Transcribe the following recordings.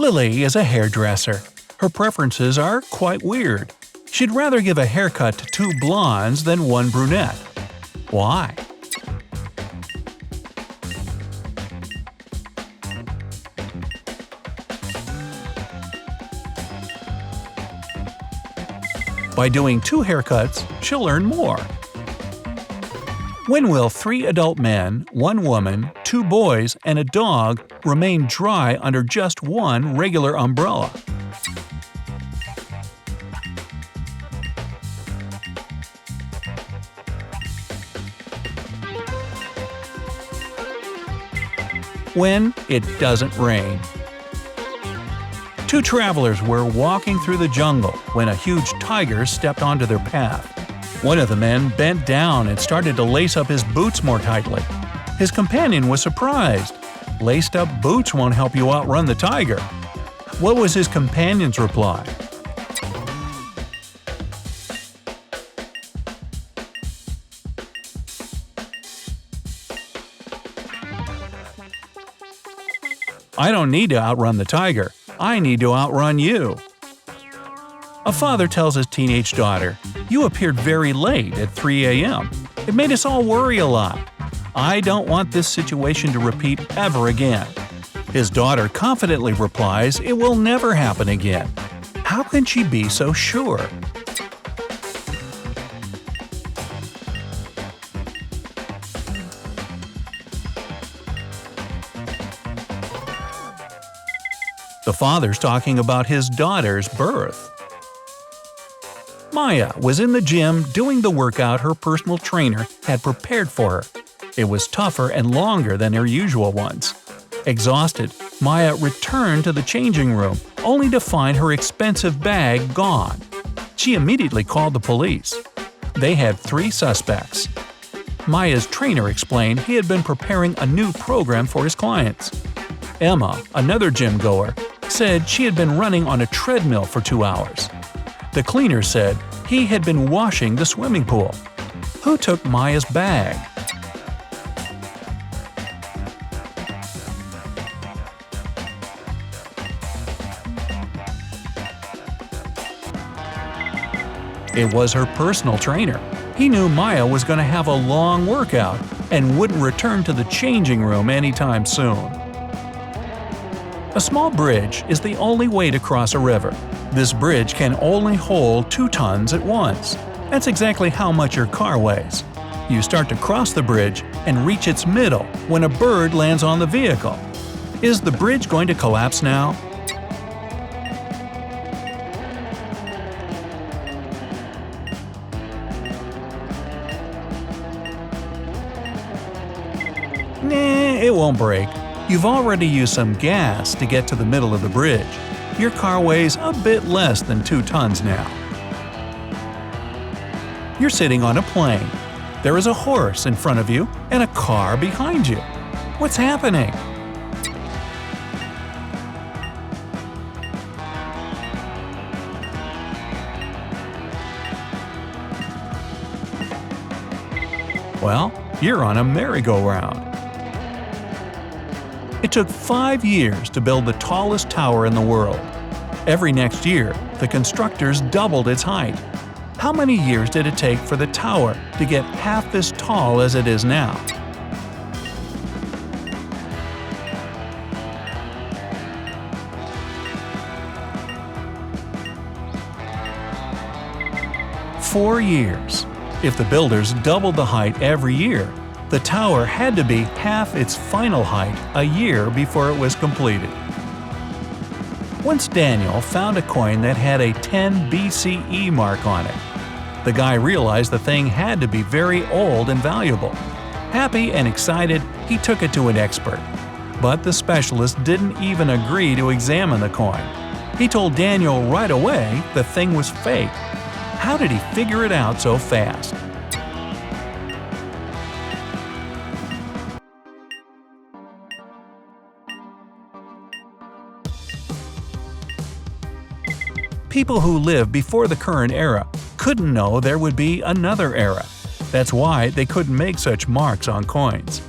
Lily is a hairdresser. Her preferences are quite weird. She'd rather give a haircut to 2 blondes than 1 brunette. Why? By doing 2 haircuts, she'll earn more. When will 3 adult men, 1 woman, 2 boys, and a dog remain dry under just 1 regular umbrella? When it doesn't rain. 2 travelers were walking through the jungle when a huge tiger stepped onto their path. One of the men bent down and started to lace up his boots more tightly. His companion was surprised. Laced-up boots won't help you outrun the tiger. What was his companion's reply? I don't need to outrun the tiger. I need to outrun you. A father tells his teenage daughter, "You appeared very late at 3 a.m. It made us all worry a lot. I don't want this situation to repeat ever again." His daughter confidently replies, "It will never happen again." How can she be so sure? The father's talking about his daughter's birth. Maya was in the gym doing the workout her personal trainer had prepared for her. It was tougher and longer than her usual ones. Exhausted, Maya returned to the changing room, only to find her expensive bag gone. She immediately called the police. They had 3 suspects. Maya's trainer explained he had been preparing a new program for his clients. Emma, another gym goer, said she had been running on a treadmill for 2 hours. The cleaner said he had been washing the swimming pool. Who took Maya's bag? It was her personal trainer. He knew Maya was going to have a long workout and wouldn't return to the changing room anytime soon. A small bridge is the only way to cross a river. This bridge can only hold 2 tons at once. That's exactly how much your car weighs. You start to cross the bridge and reach its middle when a bird lands on the vehicle. Is the bridge going to collapse now? Nah, it won't break. You've already used some gas to get to the middle of the bridge. Your car weighs a bit less than 2 tons now. You're sitting on a plane. There is a horse in front of you and a car behind you. What's happening? Well, you're on a merry-go-round. It took 5 years to build the tallest tower in the world. Every next year, the constructors doubled its height. How many years did it take for the tower to get half as tall as it is now? "4 years. If the builders doubled the height every year, the tower had to be half its final height a year before it was completed." Once Daniel found a coin that had a 10 BCE mark on it. The guy realized the thing had to be very old and valuable. Happy and excited, he took it to an expert. But the specialist didn't even agree to examine the coin. He told Daniel right away the thing was fake. How did he figure it out so fast? People who lived before the current era couldn't know there would be another era. That's why they couldn't make such marks on coins.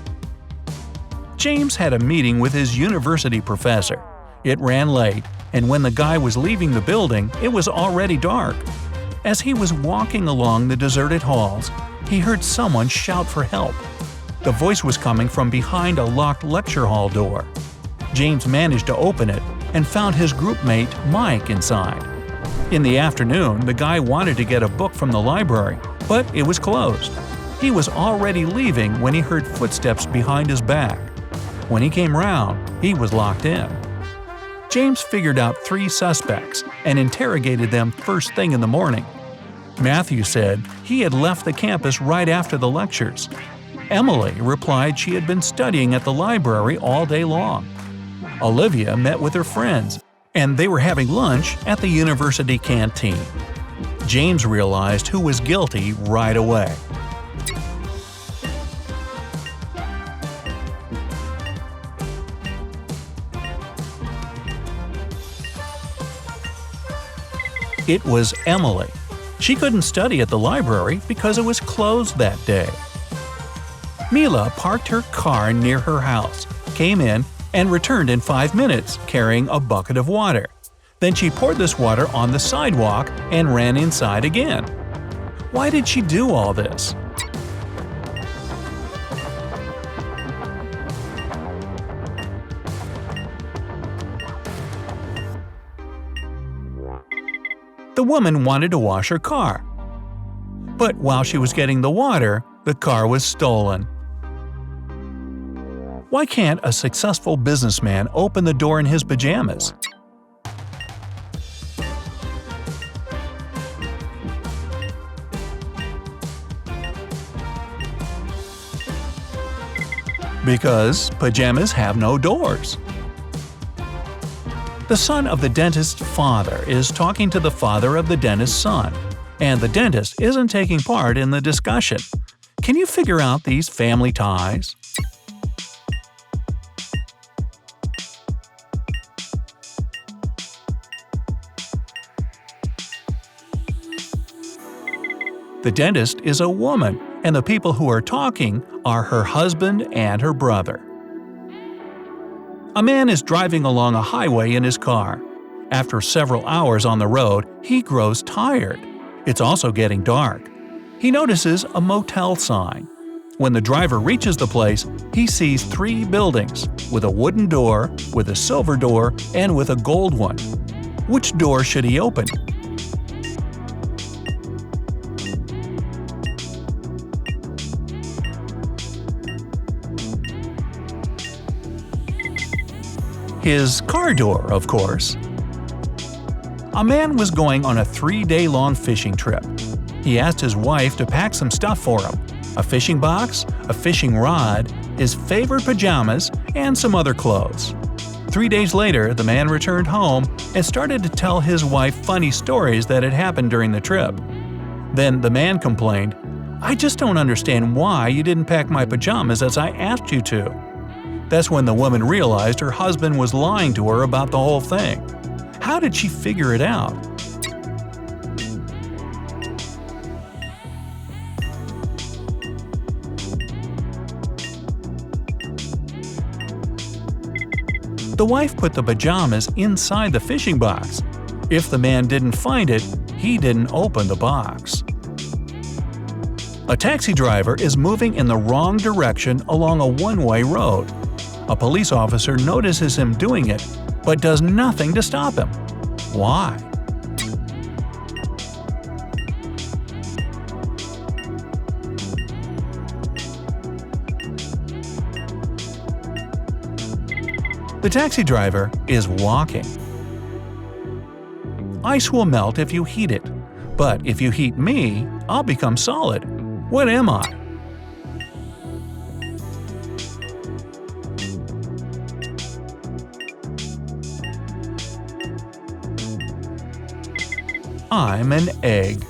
James had a meeting with his university professor. It ran late, and when the guy was leaving the building, it was already dark. As he was walking along the deserted halls, he heard someone shout for help. The voice was coming from behind a locked lecture hall door. James managed to open it and found his groupmate Mike inside. In the afternoon, the guy wanted to get a book from the library, but it was closed. He was already leaving when he heard footsteps behind his back. When he came round, he was locked in. James figured out 3 suspects and interrogated them first thing in the morning. Matthew said he had left the campus right after the lectures. Emily replied she had been studying at the library all day long. Olivia met with her friends, and they were having lunch at the university canteen. James realized who was guilty right away. It was Emily. She couldn't study at the library because it was closed that day. Mila parked her car near her house, came in, and returned in 5 minutes carrying a bucket of water. Then she poured this water on the sidewalk and ran inside again. Why did she do all this? The woman wanted to wash her car. But while she was getting the water, the car was stolen. Why can't a successful businessman open the door in his pajamas? Because pajamas have no doors. The son of the dentist's father is talking to the father of the dentist's son, and the dentist isn't taking part in the discussion. Can you figure out these family ties? The dentist is a woman, and the people who are talking are her husband and her brother. A man is driving along a highway in his car. After several hours on the road, he grows tired. It's also getting dark. He notices a motel sign. When the driver reaches the place, he sees 3 buildings, with a wooden door, with a silver door, and with a gold one. Which door should he open? His car door, of course. A man was going on a 3-day-long fishing trip. He asked his wife to pack some stuff for him: a fishing box, a fishing rod, his favorite pajamas, and some other clothes. 3 days later, the man returned home and started to tell his wife funny stories that had happened during the trip. Then the man complained, "I just don't understand why you didn't pack my pajamas as I asked you to." That's when the woman realized her husband was lying to her about the whole thing. How did she figure it out? The wife put the pajamas inside the fishing box. If the man didn't find it, he didn't open the box. A taxi driver is moving in the wrong direction along a one-way road. A police officer notices him doing it, but does nothing to stop him. Why? The taxi driver is walking. Ice will melt if you heat it, but if you heat me, I'll become solid. What am I? I'm an egg.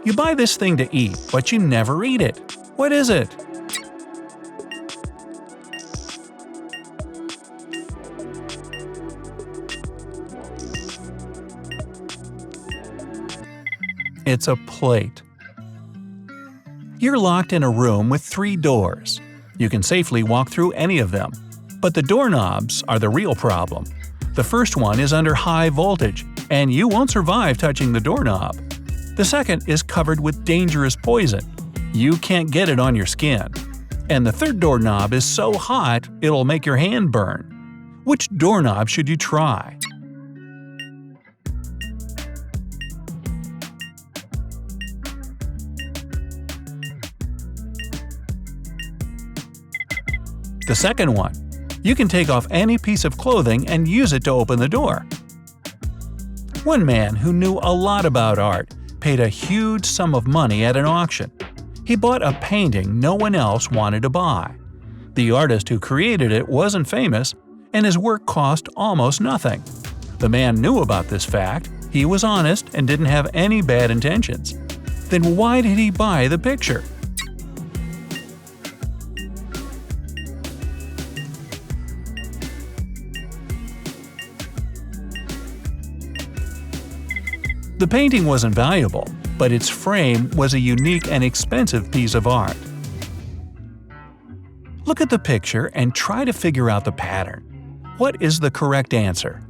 You buy this thing to eat, but you never eat it. What is it? It's a plate. You're locked in a room with 3 doors. You can safely walk through any of them. But the doorknobs are the real problem. The first one is under high voltage, and you won't survive touching the doorknob. The second is covered with dangerous poison. You can't get it on your skin. And the third doorknob is so hot it'll make your hand burn. Which doorknob should you try? The second one. You can take off any piece of clothing and use it to open the door. One man who knew a lot about art paid a huge sum of money at an auction. He bought a painting no one else wanted to buy. The artist who created it wasn't famous, and his work cost almost nothing. The man knew about this fact, he was honest and didn't have any bad intentions. Then why did he buy the picture? The painting wasn't valuable, but its frame was a unique and expensive piece of art. Look at the picture and try to figure out the pattern. What is the correct answer?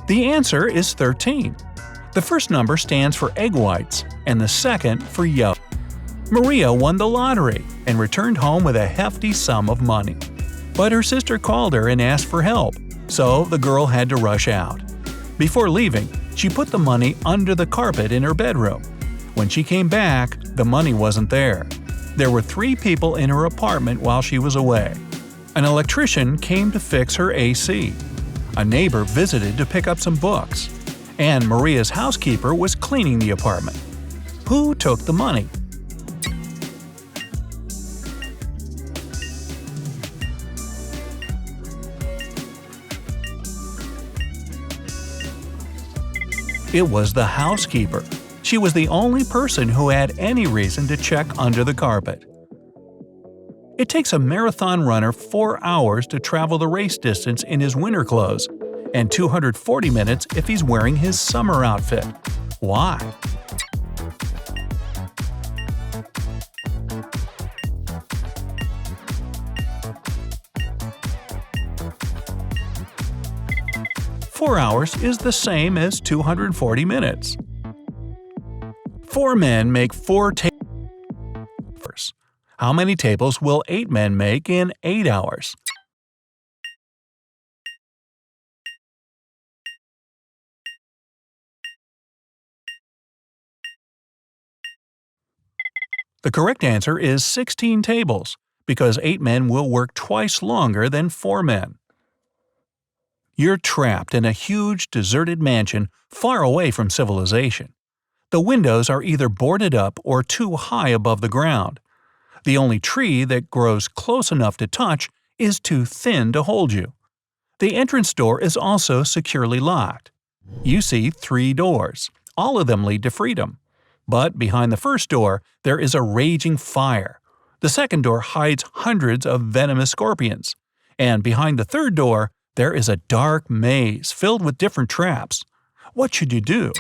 The answer is 13. The first number stands for egg whites, and the second for yolk. Maria won the lottery and returned home with a hefty sum of money. But her sister called her and asked for help, so the girl had to rush out. Before leaving, she put the money under the carpet in her bedroom. When she came back, the money wasn't there. There were 3 people in her apartment while she was away. An electrician came to fix her AC. A neighbor visited to pick up some books. And Maria's housekeeper was cleaning the apartment. Who took the money? It was the housekeeper. She was the only person who had any reason to check under the carpet. It takes a marathon runner 4 hours to travel the race distance in his winter clothes, and 240 minutes if he's wearing his summer outfit. Why? Four hours is the same as 240 minutes. 4 men make 4 tables. How many tables will 8 men make in 8 hours? The correct answer is 16 tables, because 8 men will work twice longer than 4 men. You're trapped in a huge, deserted mansion far away from civilization. The windows are either boarded up or too high above the ground. The only tree that grows close enough to touch is too thin to hold you. The entrance door is also securely locked. You see 3 doors. All of them lead to freedom. But behind the first door, there is a raging fire. The second door hides hundreds of venomous scorpions. And behind the third door, there is a dark maze filled with different traps. What should you do?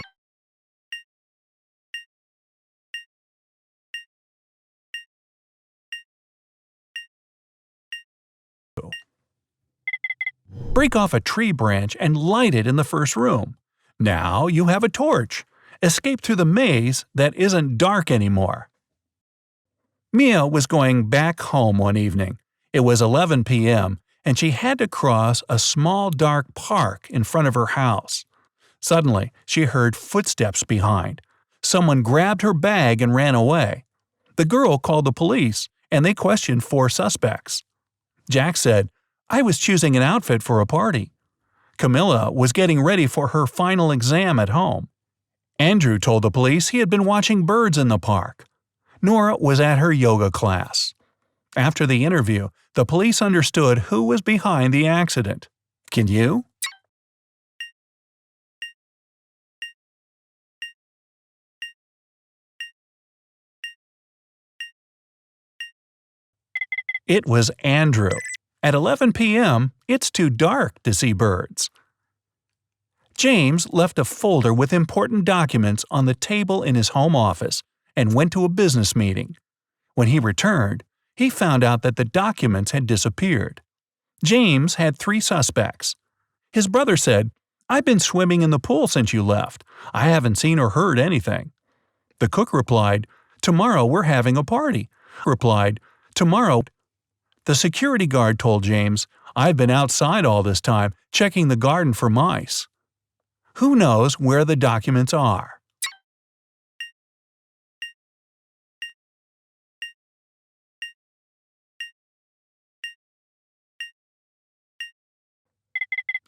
Break off a tree branch and light it in the first room. Now you have a torch. Escape through the maze that isn't dark anymore. Mia was going back home one evening. It was 11 p.m., and she had to cross a small dark park in front of her house. Suddenly, she heard footsteps behind. Someone grabbed her bag and ran away. The girl called the police, and they questioned 4 suspects. Jack said, "I was choosing an outfit for a party." Camilla was getting ready for her final exam at home. Andrew told the police he had been watching birds in the park. Nora was at her yoga class. After the interview, the police understood who was behind the accident. Can you? It was Andrew. At 11 p.m., it's too dark to see birds. James left a folder with important documents on the table in his home office and went to a business meeting. When he returned, he found out that the documents had disappeared. James had 3 suspects. His brother said, "I've been swimming in the pool since you left. I haven't seen or heard anything." The cook replied, "Tomorrow we're having a party." Replied, "Tomorrow." The security guard told James, "I've been outside all this time, checking the garden for mice." Who knows where the documents are?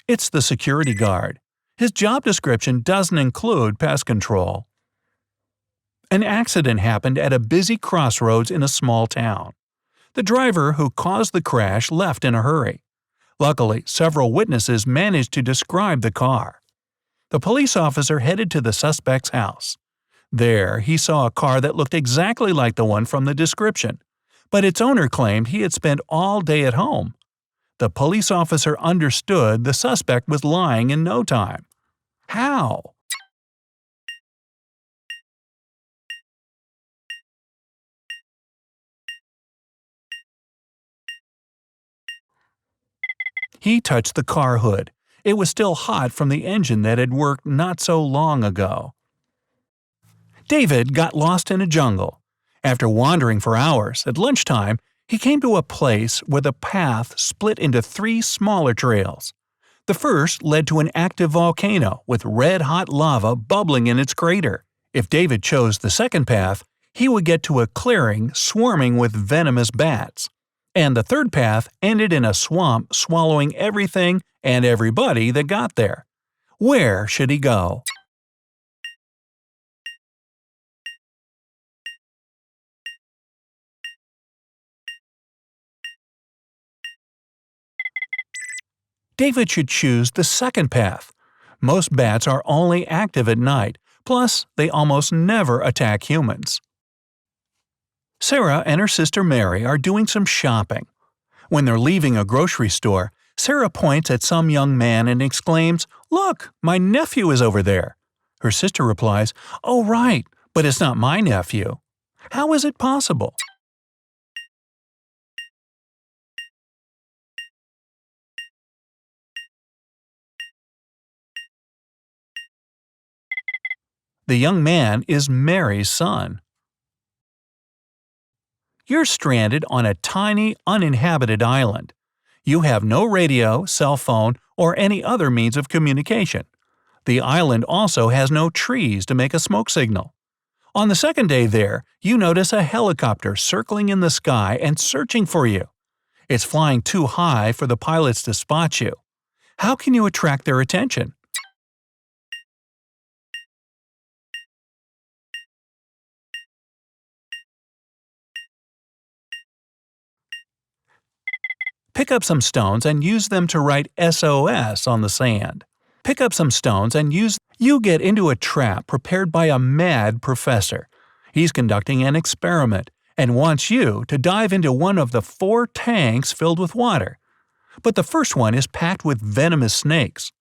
It's the security guard. His job description doesn't include pest control. An accident happened at a busy crossroads in a small town. The driver who caused the crash left in a hurry. Luckily, several witnesses managed to describe the car. The police officer headed to the suspect's house. There, he saw a car that looked exactly like the one from the description, but its owner claimed he had spent all day at home. The police officer understood the suspect was lying in no time. How? He touched the car hood. It was still hot from the engine that had worked not so long ago. David got lost in a jungle. After wandering for hours, at lunchtime, he came to a place where the path split into 3 smaller trails. The first led to an active volcano with red-hot lava bubbling in its crater. If David chose the second path, he would get to a clearing swarming with venomous bats. And the third path ended in a swamp swallowing everything and everybody that got there. Where should he go? David should choose the second path. Most bats are only active at night, plus they almost never attack humans. Sarah and her sister Mary are doing some shopping. When they're leaving a grocery store, Sarah points at some young man and exclaims, "Look, my nephew is over there." Her sister replies, "Oh right, but it's not my nephew." How is it possible? The young man is Mary's son. You're stranded on a tiny, uninhabited island. You have no radio, cell phone, or any other means of communication. The island also has no trees to make a smoke signal. On the second day there, you notice a helicopter circling in the sky and searching for you. It's flying too high for the pilots to spot you. How can you attract their attention? Pick up some stones and use them to write SOS on the sand. Pick up some stones and use. You get into a trap prepared by a mad professor. He's conducting an experiment and wants you to dive into one of the 4 tanks filled with water. But the first one is packed with venomous snakes.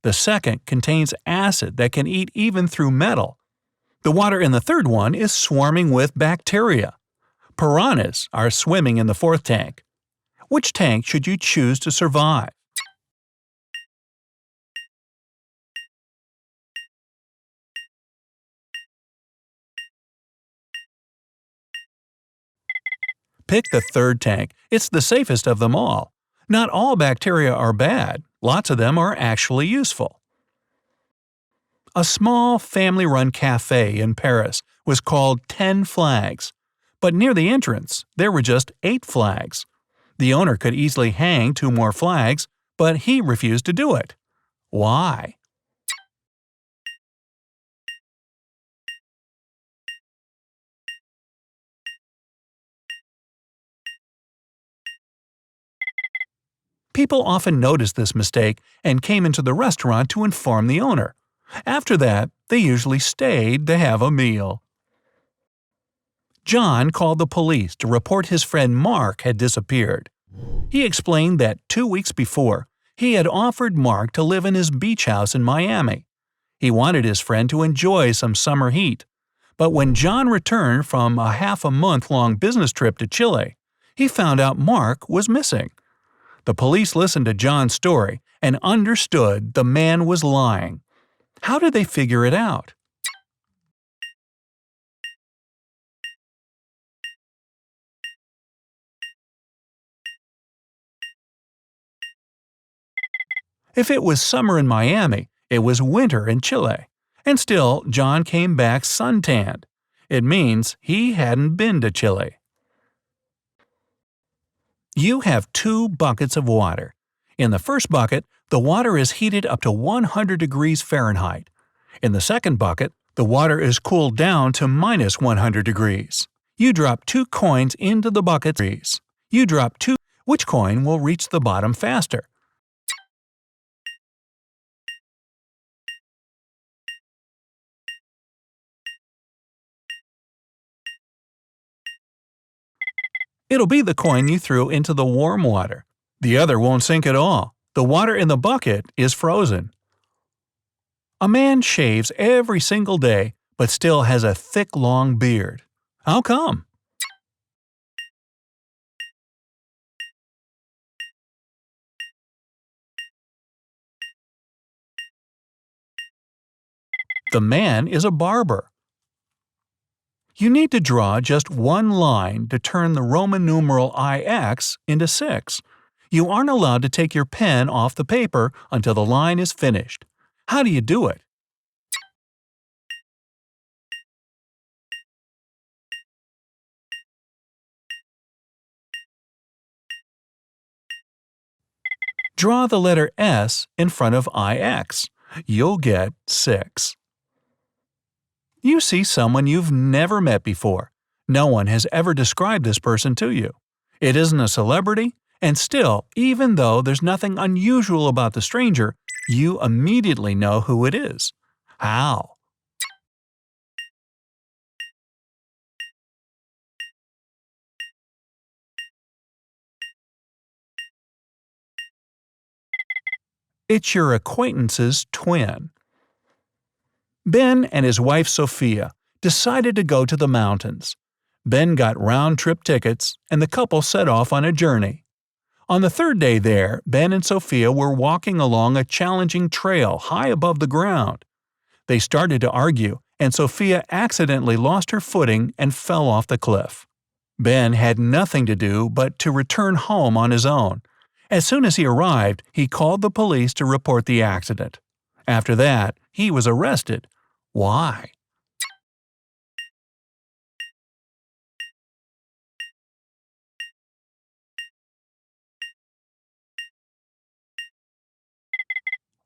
The second contains acid that can eat even through metal. The water in the third one is swarming with bacteria. Piranhas are swimming in the fourth tank. Which tank should you choose to survive? Pick the third tank. It's the safest of them all. Not all bacteria are bad. Lots of them are actually useful. A small family-run cafe in Paris was called 10 Flags. But near the entrance, there were just 8 flags. The owner could easily hang 2 more flags, but he refused to do it. Why? People often noticed this mistake and came into the restaurant to inform the owner. After that, they usually stayed to have a meal. John called the police to report his friend Mark had disappeared. He explained that 2 weeks before, He had offered Mark to live in his beach house in Miami. He wanted his friend to enjoy some summer heat. But when John returned from a half-a-month-long business trip to Chile, he found out Mark was missing. The police listened to John's story and understood the man was lying. How did they figure it out? If it was summer in Miami, it was winter in Chile. And still, John came back suntanned. It means he hadn't been to Chile. You have 2 buckets of water. In the first bucket, the water is heated up to 100 degrees Fahrenheit. In the second bucket, the water is cooled down to minus 100 degrees. You drop 2 coins into the buckets. You drop 2. Which coin will reach the bottom faster? It'll be the coin you threw into the warm water. The other won't sink at all. The water in the bucket is frozen. A man shaves every single day, but still has a thick, long beard. How come? The man is a barber. You need to draw just one line to turn the Roman numeral IX into 6. You aren't allowed to take your pen off the paper until the line is finished. How do you do it? Draw the letter S in front of IX. You'll get 6. You see someone you've never met before. No one has ever described this person to you. It isn't a celebrity, and still, even though there's nothing unusual about the stranger, you immediately know who it is. How? It's your acquaintance's twin. Ben and his wife Sophia decided to go to the mountains. Ben got round-trip tickets, and the couple set off on a journey. On the third day there, Ben and Sophia were walking along a challenging trail high above the ground. They started to argue, and Sophia accidentally lost her footing and fell off the cliff. Ben had nothing to do but to return home on his own. As soon as he arrived, he called the police to report the accident. After that, he was arrested. Why?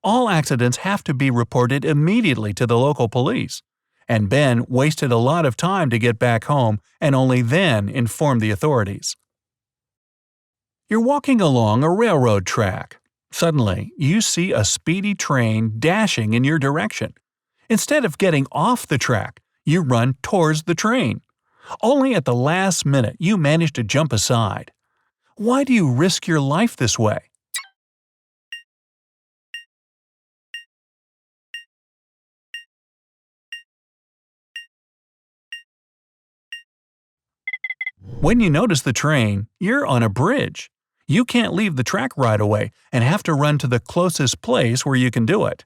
All accidents have to be reported immediately to the local police, and Ben wasted a lot of time to get back home and only then informed the authorities. You're walking along a railroad track. Suddenly, you see a speedy train dashing in your direction. Instead of getting off the track, you run towards the train. Only at the last minute you manage to jump aside. Why do you risk your life this way? When you notice the train, you're on a bridge. You can't leave the track right away and have to run to the closest place where you can do it.